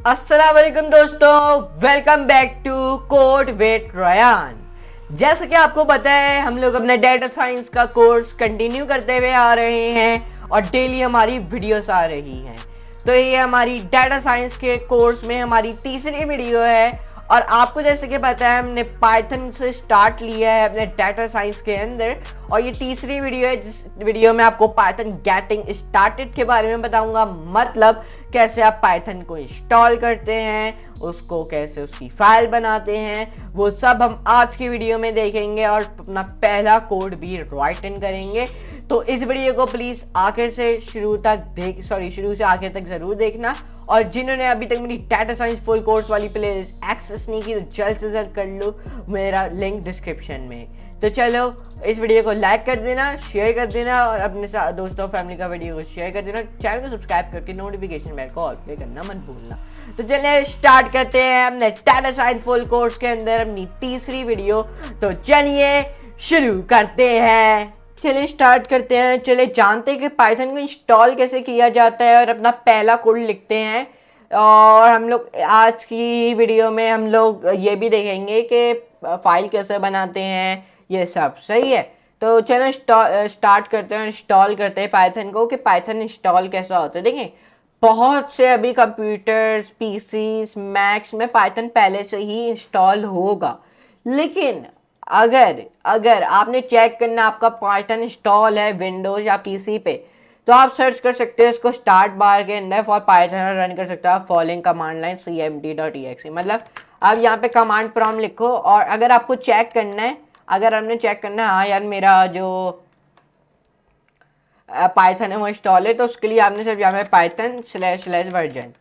अस्सलाम वालेकुम दोस्तों, welcome back to code with Ryan. जैसा कि आपको पता है, हम लोग अपना डेटा साइंस का कोर्स कंटिन्यू करते हुए आ रहे हैं और डेली हमारी वीडियोस आ रही हैं। तो ये हमारी डेटा साइंस के कोर्स में हमारी तीसरी वीडियो है और आपको जैसे कि पता है, हमने पाइथन से स्टार्ट लिया है अपने डेटा साइंस के अंदर और ये तीसरी वीडियो है जिस वीडियो में आपको पाइथन गेटिंग स्टार्टेड के बारे में बताऊंगा। मतलब कैसे आप पाइथन को इंस्टॉल करते हैं, उसको कैसे उसकी फाइल बनाते हैं, वो सब हम आज की वीडियो में देखेंगे और अपना पहला कोड भी राइट इन करेंगे। तो इस वीडियो को प्लीज आखिर से शुरू से आखिर तक जरूर देखना। और जिन्होंने अभी तक मेरी डेटा साइंस फुल कोर्स वाली प्लेलिस्ट एक्सेस नहीं की तो जल्द से जल्द कर लो, मेरा लिंक डिस्क्रिप्शन में। तो चलो इस वीडियो को लाइक कर देना, शेयर कर देना और अपने दोस्तों फैमिली का वीडियो को शेयर कर देना। चैनल को सब्सक्राइब करके नोटिफिकेशन बेल को ऑल पे करना मत भूलना। तो चलिए स्टार्ट करते हैं अपने डेटा साइंस फुल कोर्स के अंदर अपनी तीसरी वीडियो। तो चलिए शुरू करते हैं। चलिए स्टार्ट करते हैं। चलिए जानते हैं कि पाइथन को इंस्टॉल कैसे किया जाता है और अपना पहला कोड लिखते हैं। और हम लोग आज की वीडियो में हम लोग ये भी देखेंगे कि फाइल कैसे बनाते हैं, ये सब सही है। तो चलो स्टार्ट करते हैं, इंस्टॉल करते हैं पाइथन को कि पाइथन इंस्टॉल कैसा होता है। देखिए बहुत से अभी कंप्यूटर्स, पीसीस, मैक्स में पाइथन पहले से ही इंस्टॉल होगा, लेकिन अगर अगर आपने चेक करना आपका पाइथन इंस्टॉल है विंडोज या पीसी पे, तो आप सर्च कर सकते हैं इसको स्टार्ट बार के अंदर फॉर पाइथन रन कर सकते हो फॉलोइंग कमांड लाइन cmd.exe। मतलब आप यहाँ पे कमांड प्रॉम्प्ट लिखो और अगर आपको चेक करना है, अगर हमने चेक करना है हाँ यार मेरा जो पाइथन है वो इंस्टॉल है, तो उसके लिए आपने सिर्फ यहाँ पे पाइथन//वर्जन।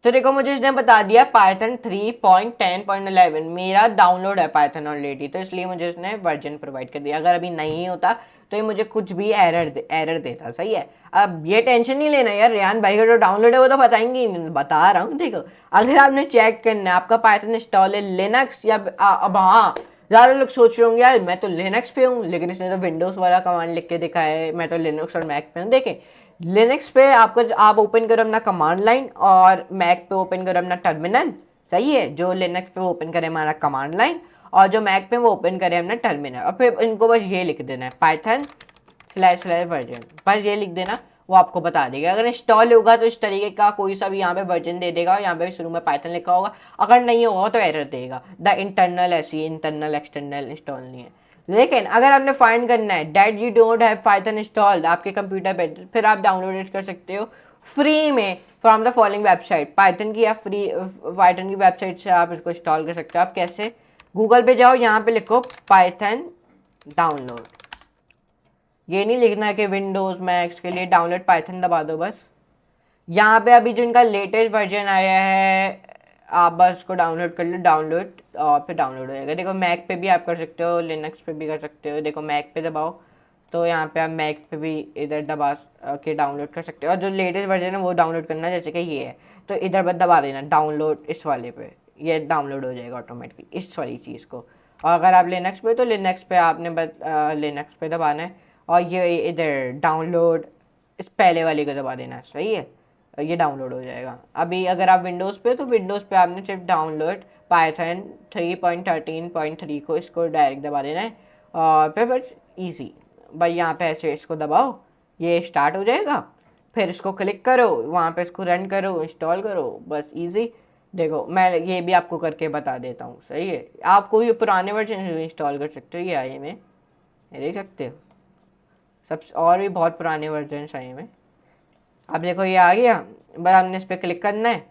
तो देखो मुझे इसने बता दिया पाइथन 3.10.11 मेरा डाउनलोड है पाइथन ऑलरेडी, तो इसलिए मुझे इसने वर्जन प्रोवाइड कर दिया। अगर अभी नहीं होता तो ये मुझे कुछ भी एरर देता। सही है, अब ये टेंशन नहीं लेना यार, रेहान भाई का जो डाउनलोड है वो तो बताएंगे ही, बता रहा हूँ। देखो अगर आपने चेक करना है आपका पाइथन इंस्टॉल है लिनक्स या अब हाँ ज़्यादा लोग सोच रहे होंगे यार मैं तो लिनक्स पे हूँ, लेकिन इसने तो विंडोज़ वाला कमांड लिख के दिखा है, मैं तो लिनक्स और मैक पे हूँ। देखें लिनक्स पे आपको आप ओपन करो अपना कमांड लाइन और मैक पे ओपन करो अपना टर्मिनल। सही है, जो लिनक्स पे वो ओपन करे हमारा कमांड लाइन और जो मैक पे वो ओपन करे अपना टर्मिनल, और फिर इनको बस ये लिख देना है पाइथन//वर्जन, बस ये लिख देना, वो आपको बता देगा। अगर इंस्टॉल होगा तो इस तरीके का कोई सा भी यहाँ पे वर्जन दे देगा, यहाँ पे शुरू में पाइथन लिखा होगा। अगर नहीं होगा तो एरर देगा द इंटरनल, ऐसी इंटरनल एक्सटर्नल इंस्टॉल नहीं है। लेकिन अगर आपने फाइंड करना है that you don't have Python installed आपके कंप्यूटर पे, फिर आप डाउनलोड कर सकते हो फ्री में from the following website. Python की या फ्री पाइथन की वेबसाइट से आप इसको इंस्टॉल कर सकते हो। आप कैसे, गूगल पे जाओ, यहाँ पे लिखो पाइथन डाउनलोड। ये नहीं लिखना है कि विंडोज़ मैक्स के लिए डाउनलोड पाइथन दबा दो बस। यहाँ पे अभी जो इनका लेटेस्ट वर्जन आया है आप बस उसको डाउनलोड कर लो, डाउनलोड, और फिर डाउनलोड हो जाएगा। देखो मैक पे भी आप कर सकते हो, लिनक्स पे भी कर सकते हो। देखो मैक पे दबाओ तो यहाँ पे आप मैक पे भी इधर दबा के डाउनलोड कर सकते हो, और जो लेटेस्ट वर्जन है वो डाउनलोड करना, जैसे कि ये है तो इधर बस दबा देना डाउनलोड इस वाले पे, ये डाउनलोड हो जाएगा ऑटोमेटिकली इस वाली चीज़ को। और अगर आप लिनक्स पे तो लिनक्स पे आपने बस लिनक्स पे दबाना है और ये इधर डाउनलोड इस पहले वाले को दबा देना है। सही है, ये डाउनलोड हो जाएगा। अभी अगर आप विंडोज़ पे तो विंडोज़ पे आपने सिर्फ डाउनलोड पाइथन 3.13.3 को इसको डायरेक्ट दबा देना है और फिर बस ईजी भाई यहाँ पे ऐसे इसको दबाओ, ये स्टार्ट हो जाएगा। फिर इसको क्लिक करो, वहाँ पे इसको रन करो, इंस्टॉल करो, बस ईजी। देखो मैं ये भी आपको करके बता देता हूँ। सही है, आप कोई पुराने वर्जन इंस्टॉल कर सकते हो, ये आई में देख सकते हो, सब और भी बहुत पुराने वर्जन आई में। अब देखो ये आ गया, बस हमने इस पर क्लिक करना है,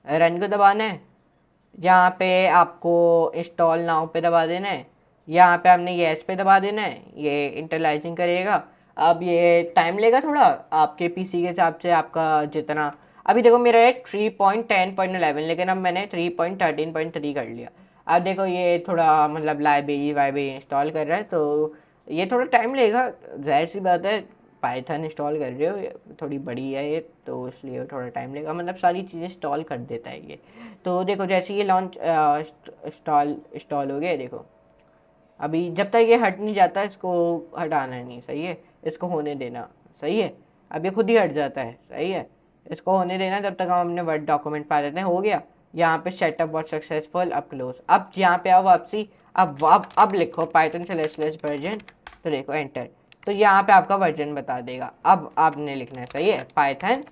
रन को दबाना है, यहाँ पे आपको इंस्टॉल नाउ पे दबा देना है, यहाँ पे हमने येस पे दबा देना है, ये इंटरलाइजिंग करेगा। अब ये टाइम लेगा थोड़ा आपके पीसी के हिसाब से, आपका जितना। अभी देखो मेरा है 3.10.11 लेकिन अब मैंने 3.13.3 कर लिया। अब देखो ये थोड़ा मतलब लाइब्रेरी वाइब्रेरी इंस्टॉल कर रहा है, तो ये थोड़ा टाइम लेगा, जाहिर सी बात है, पाइथन इंस्टॉल कर रहे हो, थोड़ी बड़ी है ये तो इसलिए थोड़ा टाइम लेगा, मतलब सारी चीज़ें इंस्टॉल कर देता है ये। तो देखो जैसे ये लॉन्च इंस्टॉल हो गया, देखो अभी जब तक ये हट नहीं जाता इसको हटाना है नहीं। सही है, इसको होने देना। सही है, अब ये खुद ही हट जाता है। सही है, इसको होने देना, जब तक हम अपने वर्ड डॉक्यूमेंट पा लेते हैं। हो गया, यहाँ पे सेटअप वॉज सक्सेसफुल, अब क्लोज। अब यहाँ पे आओ वापसी, अब लिखो पाइथन स्लैश वर्जन, तो देखो एंटर, तो यहाँ पे आपका वर्जन बता देगा। अब आपने लिखना है, सही है, पाइथन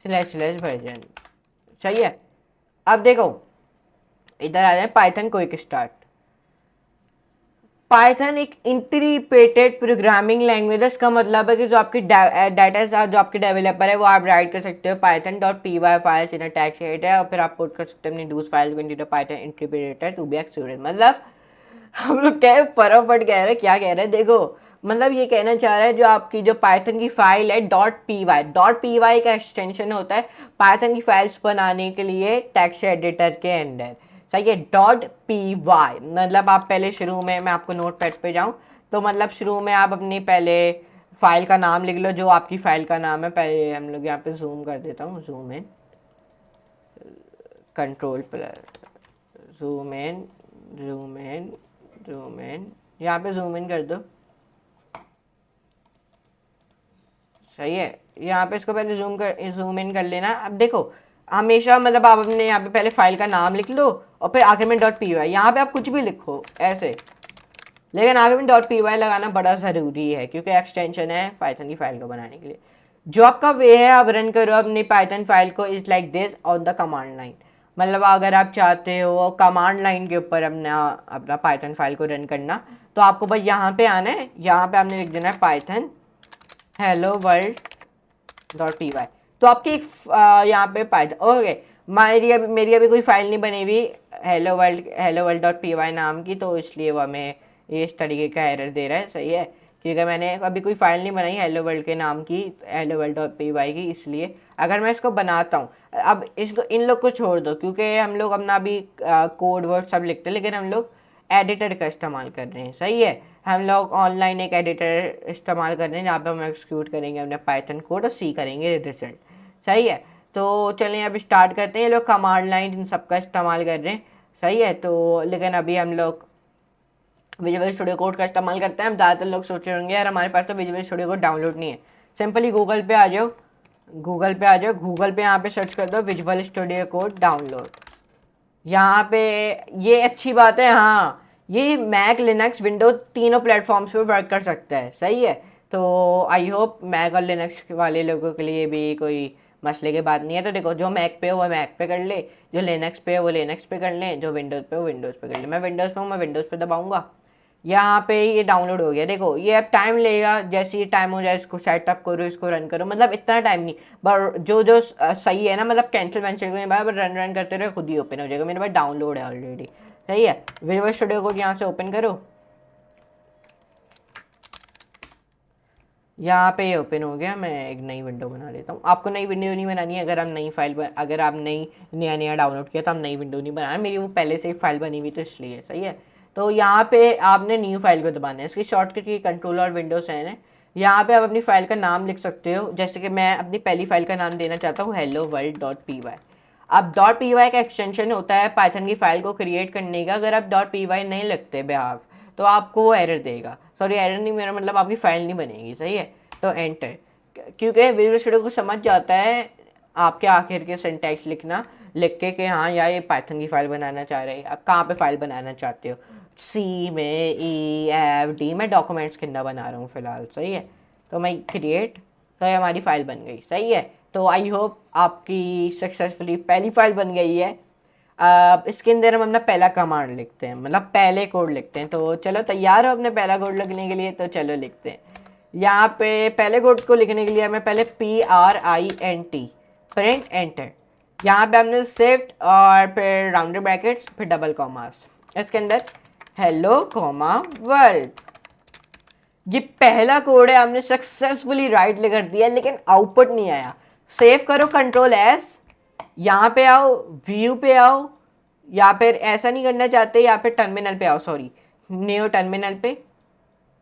स्लैश वर्जन, सही है। अब देखो इधर आ जाए पाइथन क्विक स्टार्ट। पाइथन एक इंटीग्रेटेड प्रोग्रामिंग लैंग्वेज है। इसका मतलब है कि जो आपकी डाटा जो आपके डेवलपर है वो आप राइट कर सकते हो Python dot P Y files in a text editor, और फिर आप पुट कर सकते हो अपनी डूज फाइल को Python interpreter to be excluded. मतलब हम लोग क्या फटाफट कह रहे हैं, क्या कह रहे हैं देखो, मतलब ये कहना चाह रहा है जो आपकी जो पाइथन की फाइल है डॉट पी वाई का एक्सटेंशन होता है पाइथन की फाइल्स बनाने के लिए टेक्स्ट एडिटर के अंदर, सही है। डॉट पी वाई मतलब आप पहले शुरू में, मैं आपको नोट पैड पे जाऊँ तो मतलब शुरू में आप अपनी पहले फाइल का नाम लिख लो, जो आपकी फाइल का नाम है। पहले हम लोग यहाँ पे जूम कर देता हूँ, zoom in, control plus zoom in, zoom in, zoom in, यहाँ पे जूम इन कर दो, सही है। यहाँ पे इसको पहले जूम इन कर लेना। अब देखो हमेशा मतलब आप अपने यहाँ पे पहले फाइल का नाम लिख लो और फिर आखिर में डॉट पी वाई, यहाँ पे आप कुछ भी लिखो ऐसे, लेकिन आगे में डॉट पी वाई लगाना बड़ा ज़रूरी है क्योंकि एक्सटेंशन है पाइथन की फाइल को बनाने के लिए। जो आपका वे है, आप रन करो अपनी पाइथन फाइल को is like this on the command line. मतलब अगर आप चाहते हो कमांड लाइन के ऊपर अपना पाइथन फाइल को रन करना, तो आपको बस यहाँ पे आना है, यहाँ पे आपने लिख देना है Python hello world dot P Y. तो आपकी एक यहाँ पे पाइथन, ओके, मेरी अभी कोई फाइल नहीं बनी हुई hello world dot P Y नाम की, तो इसलिए वो हमें ये इस तरीके का एरर दे रहा है, सही है, क्योंकि मैंने अभी कोई फाइल नहीं बनाई हेलो वर्ल्ड के नाम की, hello world dot P Y की। इसलिए अगर मैं इसको बनाता हूँ, अब इसको इन लोग को छोड़ दो क्योंकि हम लोग अपना अभी कोड वर्ड सब लिखते हैं, लेकिन हम लोग एडिटर का इस्तेमाल कर रहे हैं, सही है। हम लोग ऑनलाइन एक एडिटर इस्तेमाल कर रहे हैं जहाँ पे हम एक्सिक्यूट करेंगे अपने पाइथन कोड और सी करेंगे रिजल्ट, सही है। तो चलिए अब स्टार्ट करते हैं। ये लोग कमांड लाइन इन सब का इस्तेमाल कर रहे हैं, सही है। तो लेकिन अभी हम लोग विजुअल स्टूडियो कोड का इस्तेमाल करते हैं। अब ज़्यादातर लोग सोच रहे होंगे यार हमारे पास तो विजुअल स्टूडियो कोड डाउनलोड नहीं है। सिंपली गूगल पे आ जाओ, गूगल पे यहाँ पे सर्च कर दो विजुअल स्टूडियो कोड डाउनलोड। यहाँ पे ये अच्छी बात है, हाँ, ये मैक लिनक्स विंडोज तीनों प्लेटफॉर्म्स पे वर्क कर सकता है, सही है। तो आई होप मैक और लिनक्स वाले लोगों के लिए भी कोई मसले की बात नहीं है। तो देखो जो मैक पे हो वो मैक पे कर ले, जो लिनक्स पे हो वो लिनक्स पे कर ले, जो विंडोज़ पे हो विंडोज़ पे कर ले। मैं विंडोज़ पे हूँ, मैं विंडोज़ पे दबाऊँगा, यहाँ पे ये डाउनलोड हो गया। देखो ये अब टाइम लेगा, जैसे ही टाइम हो जाए इसको सेटअप करो, इसको रन करो, मतलब इतना टाइम नहीं, पर जो सही है ना, मतलब कैंसिल वैंसिल करने के बाद रन करते रहे खुद ही ओपन हो जाएगा। मेरे पास डाउनलोड है ऑलरेडी, सही है। विजुअल स्टूडियो कोड यहाँ से ओपन करो, यहाँ पे ये ओपन हो गया। मैं एक नई विंडो बना लेता हूँ। आपको नई विंडो नहीं बनानी है, अगर आप नया नया डाउनलोड किया तो आप नई विंडो नहीं बनाना, मेरी वो पहले से ही फाइल बनी हुई तो इसलिए, सही है। तो यहाँ पे आपने न्यू फाइल को दबाना है। इसकी शॉर्टकट की कंट्रोल और विंडोज है। यहाँ पे आप अपनी फाइल का नाम लिख सकते हो, जैसे कि मैं अपनी पहली फाइल का नाम देना चाहता हूँ hello world dot P Y. अब डॉट पी वाई का एक्सटेंशन होता है पाइथन की फाइल को क्रिएट करने का। अगर आप डॉट पी वाई नहीं लिखते बिहाफ तो आपको वो एरर देगा, सॉरी एरर नहीं, मेरा मतलब आपकी फाइल नहीं बनेगी, सही है। तो एंटर, क्योंकि विजुअल स्टूडियो को समझ जाता है आपके आखिर के सिंटैक्स लिखना, लिख के कि हाँ यार ये पाइथन की फाइल बनाना चाह रहे हैं। आप कहाँ पे फाइल बनाना चाहते हो, सी में, ई एफ डी में, डॉक्यूमेंट्स के अंदर बना रहा हूँ फिलहाल, सही है। तो मैं क्रिएट, तो ये हमारी फाइल बन गई, सही है। तो आई होप आपकी सक्सेसफुली पहली फाइल बन गई है। अब इसके अंदर हम अपना पहला कमांड लिखते हैं, मतलब पहले कोड लिखते हैं। तो चलो तैयार हो अपने पहला कोड लिखने के लिए, तो चलो लिखते हैं। यहाँ पे पहले कोड को लिखने के लिए हमें पहले PRINT प्रिंट एंटर, यहाँ पे हमने शिफ्ट और फिर राउंडेड ब्रैकेट्स फिर डबल कॉमास, इसके अंदर हेलो कॉमा वर्ल्ड। ये पहला कोड है, हमने सक्सेसफुली राइट कर दिया, लेकिन आउटपुट नहीं आया। सेव करो कंट्रोल एस, यहाँ पे आओ, व्यू पे आओ, या फिर ऐसा नहीं करना चाहते या फिर टर्मिनल पे आओ, सॉरी न्यू टर्मिनल पे,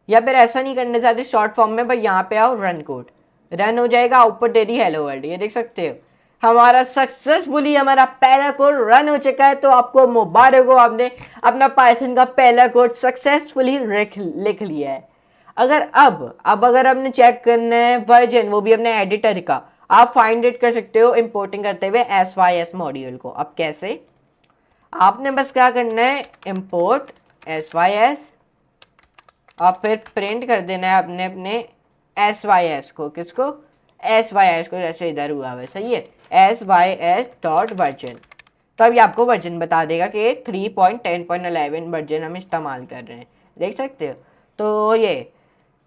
या फिर ऐसा नहीं करना चाहते शॉर्ट फॉर्म में, पर यहाँ पे आओ रन कोड, रन हो जाएगा, आउटपुट दे दी हेलो वर्ल्ड। ये देख सकते हो हमारा सक्सेसफुली हमारा पहला कोड रन हो चुका है। तो आपको मुबारक हो, आपने अपना पाइथन का पहला कोड सक्सेसफुली लिख लिया है। अगर अब अगर हमने चेक करना है वर्जन, वो भी अपने एडिटर का, आप फाइंड इट कर सकते हो इंपोर्टिंग करते हुए SYS मॉड्यूल को। अब कैसे, आपने बस क्या करना है, इंपोर्ट SYS और फिर प्रिंट कर देना है अपने अपने SYS को। किसको, SYS को, जैसे इधर हुआ है, सही है, SYS डॉट वर्जन। तो अभी आपको वर्जन बता देगा कि 3.10.11 वर्जन हम इस्तेमाल कर रहे हैं, देख सकते हो। तो ये,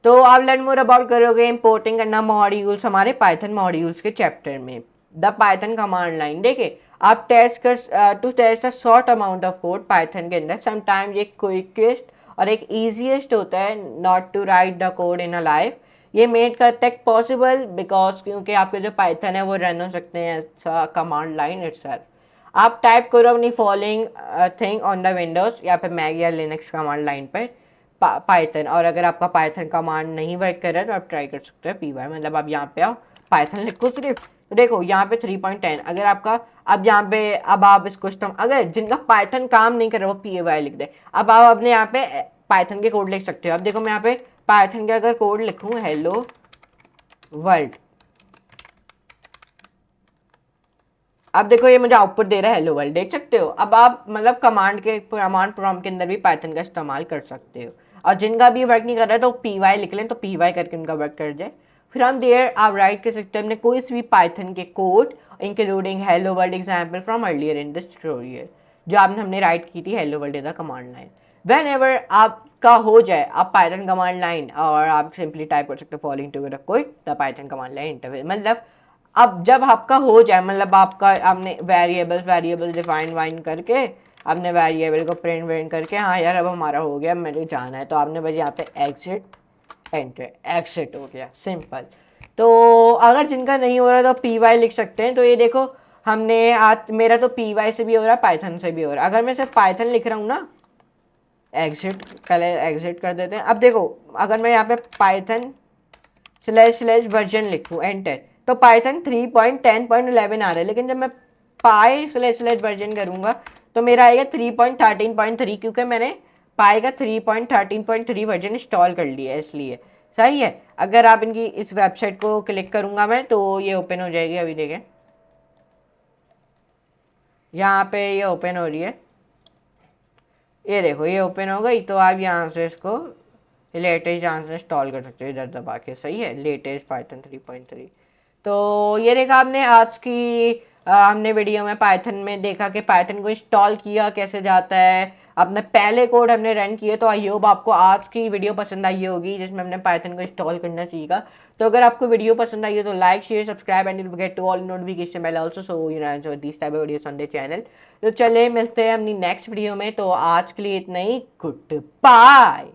तो आप लर्न मोर अबाउट करोगे इंपोर्टिंग करना मॉड्यूल्स हमारे पाइथन मॉड्यूल्स के चैप्टर में। द पाइथन कमांड लाइन, देखिए आप टेस्ट कर to test a short amount of code Python के अंदर समटाइम्स एक क्विकेस्ट और एक ईजीएस्ट होता है not to write the code in a life. ये मेड करता है पॉसिबल बिकॉज क्योंकि आपके जो पाइथन है वो रन हो सकते हैं ऐसा कमांड लाइन इटसेल्फ। आप टाइप करो अपनी following thing on the Windows या फिर मैक या लिनक्स कमांड लाइन पर पाइथन। और अगर आपका पाइथन कमांड नहीं वर्क कर रहा है तो आप ट्राई कर सकते हो PY, मतलब आप यहाँ पे आओ पाइथन लिखो सिर्फ। तो देखो यहाँ पे 3.10 अगर आपका, अब यहाँ पे अब आप इसको अगर जिनका पाइथन काम नहीं कर रहा वो PY लिख दे। अब आप अपने यहाँ पे पाइथन के कोड लिख सकते हो। अब देखो मैं यहाँ पे पाइथन के अगर कोड लिखूँ हेलो वर्ल्ड, अब देखो ये मुझे आउटपुट दे रहा है हेलो वर्ल्ड, देख सकते हो। अब आप मतलब कमांड प्रॉम्प्ट के अंदर भी पाइथन का इस्तेमाल कर सकते हो। और जिनका भी वर्क नहीं कर रहा है तो PY लिख लें तो PY करके उनका वर्क कर जाए। फिर हम देयर आप राइट कर सकते हैं अपने कोई सी भी पाइथन के code including hello world example from earlier in this tutorial, जो हमने राइट की थी hello world in the command line. When ever आपका हो जाए आप पाइथन कमांड लाइन और आप सिंपली टाइप कर सकते हो following together quit the Python command line interface. मतलब अब जब आपका हो जाए, मतलब आपका आपने वेरिएबल डिफाइन वाइन करके आपने वेरिएबल को प्रिंट करके हाँ यार अब हमारा हो गया मेरे जाना है, तो आपने बस यहाँ पे एग्जिट एंटर, एग्जिट हो गया, सिंपल। तो अगर जिनका नहीं हो रहा तो PY लिख सकते हैं। तो ये देखो हमने आज मेरा तो PY से भी हो रहा है पाइथन से भी हो रहा है। अगर मैं सिर्फ पाइथन लिख रहा हूँ ना, एग्जिट, पहले एग्जिट कर देते हैं। अब देखो अगर मैं यहाँ पे पाइथन / वर्जन लिखूँ एंटर, तो पाइथन 3.10.11 आ रहा है। लेकिन जब मैं पाई / वर्जन करूँगा तो मेरा आएगा 3.13.3 क्योंकि मैंने पाई का 3.13.3 वर्जन इंस्टॉल कर लिया है, इसलिए सही है। अगर आप इनकी इस वेबसाइट को क्लिक करूँगा मैं तो ये ओपन हो जाएगी। अभी देखें यहाँ पे ये ओपन हो रही है, ये देखो ये ओपन हो गई। तो आप यहाँ से इसको लेटेस्ट यहाँ से इंस्टॉल कर सकते हो इधर दबा के, सही है, लेटेस्ट पाइथन 3.3। तो ये देखा आपने आज की हमने वीडियो में पाइथन में देखा कि पाइथन को इंस्टॉल किया कैसे जाता है, अपने पहले कोड हमने रन किए। तो आई होप आपको आज की वीडियो पसंद आई होगी जिसमें हमने पाइथन को इंस्टॉल करना सीखा। तो अगर आपको वीडियो पसंद आई हो तो like share subscribe and forget to all notification bell also so you know this type of videos on the channel. तो चले मिलते हैं अपनी नेक्स्ट वीडियो में। तो आज के लिए इतना ही, गुड बाय।